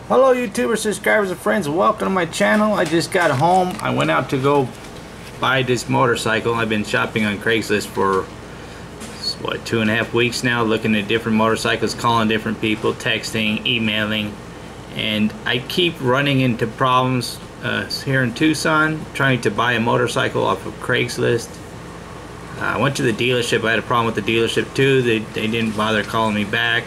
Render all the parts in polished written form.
Hello YouTubers, subscribers, and friends. Welcome to my channel. I just got home. I went out to go buy this motorcycle. I've been shopping on Craigslist for what, 2.5 weeks now, looking at different motorcycles, calling different people, texting, emailing, and I keep running into problems here in Tucson trying to buy a motorcycle off of Craigslist. I went to the dealership. I had a problem with the dealership too. They didn't bother calling me back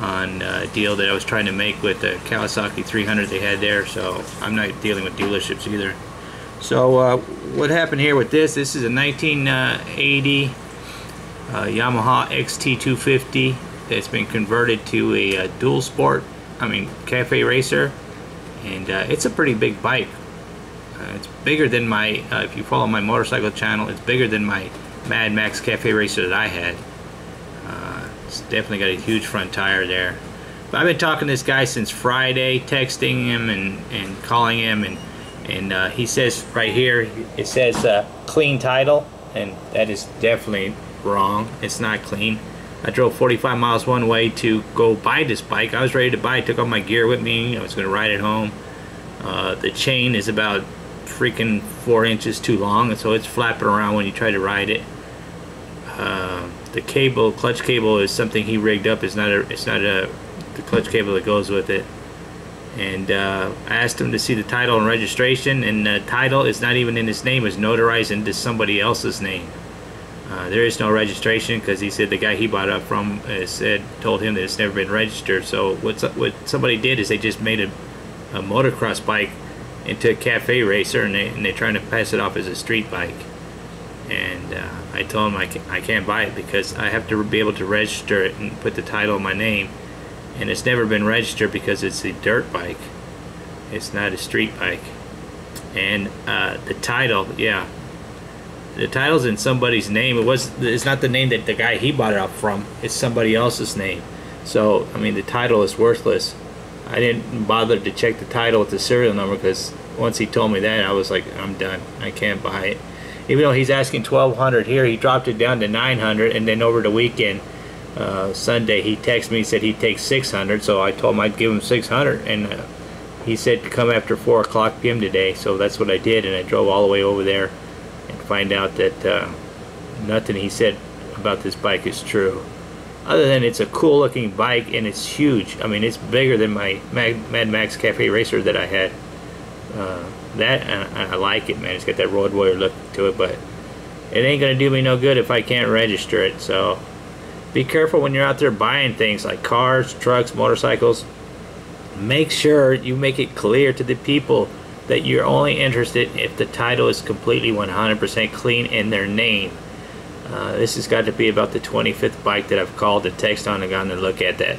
on a deal that I was trying to make with the Kawasaki 300 they had there, so I'm not dealing with dealerships either. So what happened here with this is a 1980 Yamaha XT250 that's been converted to a dual sport, cafe racer, and it's a pretty big bike. It's bigger than my, if you follow my motorcycle channel, it's bigger than my Mad Max cafe racer that I had. It's definitely got a huge front tire there. But I've been talking to this guy since Friday, texting him and calling him, and he says right here, it says clean title, and that is definitely wrong. It's not clean. I drove 45 miles one way to go buy this bike. I was ready to buy it, took all my gear with me. I was going to ride it home. The chain is about freaking 4 inches too long, and so it's flapping around when you try to ride it. The cable, clutch cable, is something he rigged up. It's not the clutch cable that goes with it. And I asked him to see the title and registration, and the title is not even in his name. It's notarized into somebody else's name. There is no registration because he said the guy he bought it from told him that it's never been registered. So what somebody did is they just made a motocross bike into a cafe racer, and they're trying to pass it off as a street bike. And I told him I can't buy it because I have to be able to register it and put the title in my name, and it's never been registered because it's a dirt bike. It's not a street bike. And the title, yeah, the title's in somebody's name. It's not the name that the guy he bought it off from. It's somebody else's name. So the title is worthless. I didn't bother to check the title with the serial number because once he told me that, I was like, I'm done. I can't buy it. Even though he's asking $1,200 here, he dropped it down to $900, and then over the weekend, Sunday, he texted me and said he'd take $600, so I told him I'd give him $600, and he said to come after 4:00 p.m. today, so that's what I did, and I drove all the way over there and find out that nothing he said about this bike is true. Other than it's a cool looking bike, and it's huge. It's bigger than my Mad Max Cafe Racer that I had. I like it, man. It's got that road warrior look to it, but it ain't gonna do me no good if I can't register it. So be careful when you're out there buying things like cars, trucks, motorcycles. Make sure you make it clear to the people that you're only interested if the title is completely 100% clean in their name. This has got to be about the 25th bike that I've called to text on and gone to look at that.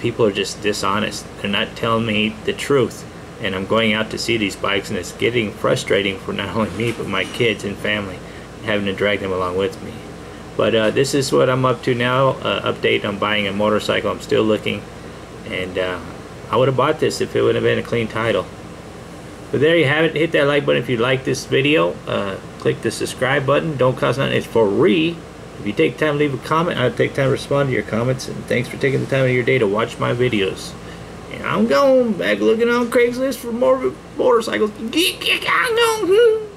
People are just dishonest. They're not telling me the truth. And I'm going out to see these bikes, and it's getting frustrating for not only me but my kids and family, having to drag them along with me. But this is what I'm up to now. Update on buying a motorcycle. I'm still looking, and I would have bought this if it would have been a clean title. But there you have it. Hit that like button if you like this video. Click the subscribe button. Don't cost nothing. It's free. If you take time to leave a comment, I'll take time to respond to your comments. And thanks for taking the time of your day to watch my videos. And I'm going back looking on Craigslist for more motorcycles. I'm going.